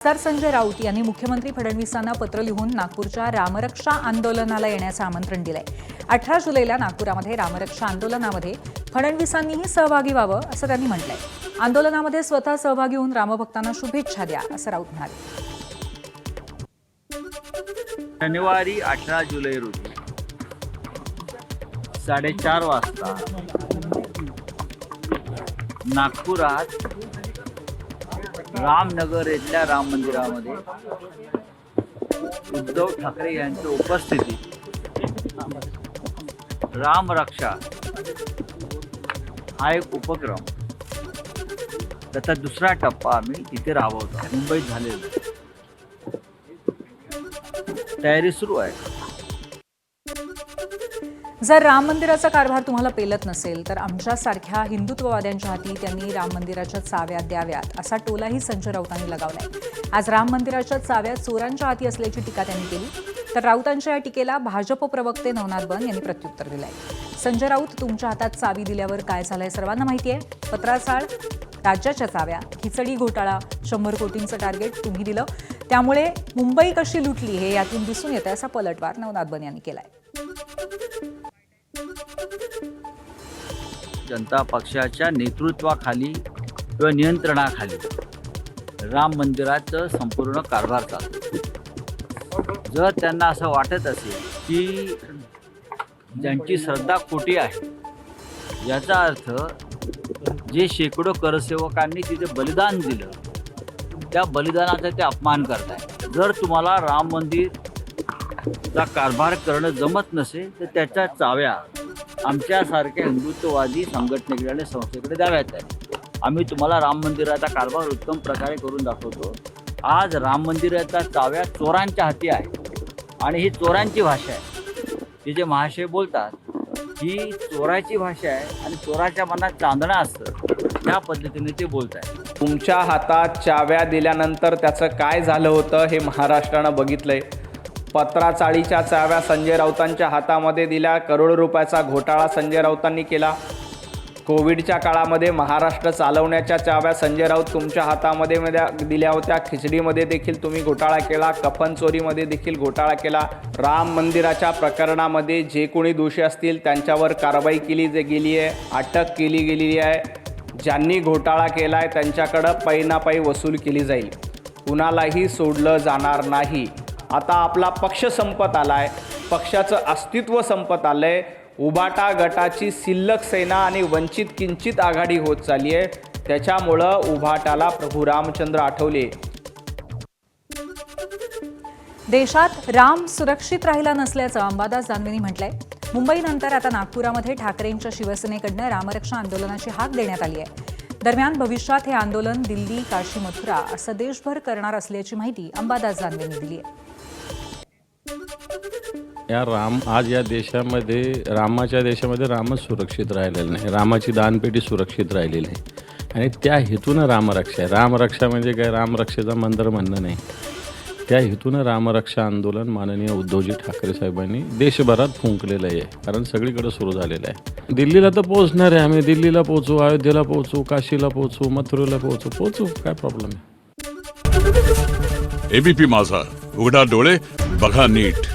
खासदार संजय राऊत यांनी मुख्यमंत्री फडणवीसांना पत्र लिहून नागपूरच्या रामरक्षा आंदोलनाला येण्याचं आमंत्रण दिलंय। 18 जुलैला नागपुरामध्ये रामरक्षा आंदोलनामध्ये फडणवीसांनीही सहभागी व्हावं असं त्यांनी म्हटलंय। आंदोलनामध्ये स्वतः सहभागी होऊन रामभक्तांना शुभेच्छा द्या असं राऊत म्हणाले। शनिवारी 18 जुलै रोजी 4:30 वाजता नागपुरात रामनगर येथील राम मंदिरामध्ये उद्धव ठाकरे यांच्या उपस्थितीत रामरक्षा हा एक उपक्रम, त्याचा दुसरा टप्पा आम्ही तिथे राबवतो। मुंबईत झालेला तयारी सुरू आहे। जर राम मंदिराचा कारभार तुम्हाला पेलत नसेल तर आमच्यासारख्या हिंदुत्ववाद्यांच्या हाती त्यांनी राम मंदिराच्या चाव्या द्याव्यात असा टोलाही संजय राऊतांनी लगावलाय। आज राम मंदिराच्या चाव्या चोरांच्या हाती असल्याची टीका त्यांनी केली, तर राऊतांच्या या टीकेला भाजप प्रवक्ते नवनाथ बन यांनी प्रत्युत्तर दिलंय। संजय राऊत, तुमच्या हातात चावी दिल्यावर काय झालंय सर्वांना माहिती आहे। पत्राचाळ, राज्याच्या चाव्या, खिचडी घोटाळा, 100 कोटींचं टार्गेट तुम्ही दिलं, त्यामुळे मुंबई कशी लुटली हे यातून दिसून येतं असा पलटवार नवनाथ बन यांनी केलाय। जनता पक्षाच्या नेतृत्वाखाली किंवा नियंत्रणाखाली राम मंदिराचं संपूर्ण कारभार चालतो। जर त्यांना असं वाटत असेल की ज्यांची श्रद्धा खोटी आहे, याचा अर्थ जे शेकडो करसेवकांनी तिथे बलिदान दिलं त्या बलिदानाचा ते अपमान करताय। जर तुम्हाला राम मंदिरचा कारभार करणं जमत नसेल तर त्याच्या चाव्या आमच्यासारख्या हिंदुत्ववादी संघटनेकडे आणि संस्थेकडे द्याव्यात आहे। आम्ही तुम्हाला राम मंदिराचा कारभार उत्तम प्रकारे करून दाखवतो। आज राम मंदिराचा चाव्या चोरांच्या हाती आहे आणि ही चोरांची भाषा आहे। ते जे महाशय बोलतात ही चोराची भाषा आहे आणि चोराच्या मनात चांदणं असतं, त्या पद्धतीने ते बोलत आहेत। तुमच्या हातात चाव्या दिल्यानंतर त्याचं काय झालं होतं हे महाराष्ट्रानं बघितलंय। पत्राचाळीच्या चाव्या संजय राऊतांच्या हातामध्ये दिल्या, करोडो रुपयाचा घोटाळा संजय राऊतांनी केला। कोविडच्या काळामध्ये महाराष्ट्र चालवण्याच्या चाव्या संजय राऊत तुमच्या हातामध्ये दिल्या होत्या। खिचडीमध्ये देखील तुम्ही घोटाळा केला, कफन चोरीमध्ये देखील घोटाळा केला। राम मंदिराच्या प्रकरणामध्ये जे कोणी दोषी असतील त्यांच्यावर कारवाई केली गेली आहे, अटक केली गेलेली आहे। ज्यांनी घोटाळा केला आहे त्यांच्याकडं पैनापै वसूल केली जाईल, कुणालाही सोडलं जाणार नाही। आता आपला पक्ष संपत आलाय, पक्षाचं अस्तित्व संपत आलंय। उभाटा गटाची शिल्लक सेना आणि वंचित किंचित आघाडी होत चालली आहे, त्याच्यामुळं उभाटाला प्रभू रामचंद्र आठवले। देशात राम सुरक्षित राहिला नसल्याचं अंबादास दानवेंनी म्हटलंय। मुंबईनंतर आता नागपुरामध्ये ठाकरेंच्या शिवसेनेकडनं रामरक्षा आंदोलनाची हाक देण्यात आली आहे। दरम्यान भविष्यात हे आंदोलन दिल्ली, काशी, मथुरा असं देशभर करणार असल्याची माहिती अंबादास दानवेंनी दिली आहे। आज या देशामध्ये रामाच्या देशामध्ये रामच सुरक्षित राहिलेलं नाही, रामाची दानपेटी सुरक्षित राहिलेली नाही आणि त्या हेतूनं रामरक्षा आहे। रामरक्षा म्हणजे काय, रामरक्षेचा मंत्र म्हणणं नाही, त्या हेतूनं रामरक्षा आंदोलन माननीय उद्धवजी ठाकरे साहेबांनी देशभरात फुंकलेलं आहे, कारण सगळीकडे सुरू झालेलं आहे। दिल्लीला तर पोहोचणार आहे, आम्ही दिल्लीला पोहोचू, अयोध्येला पोहोचू, काशीला पोहोचू, मथुरेला पोहोचू, काय प्रॉब्लेम आहे। एबीपी माझा, उघडा डोळे बघा नीट।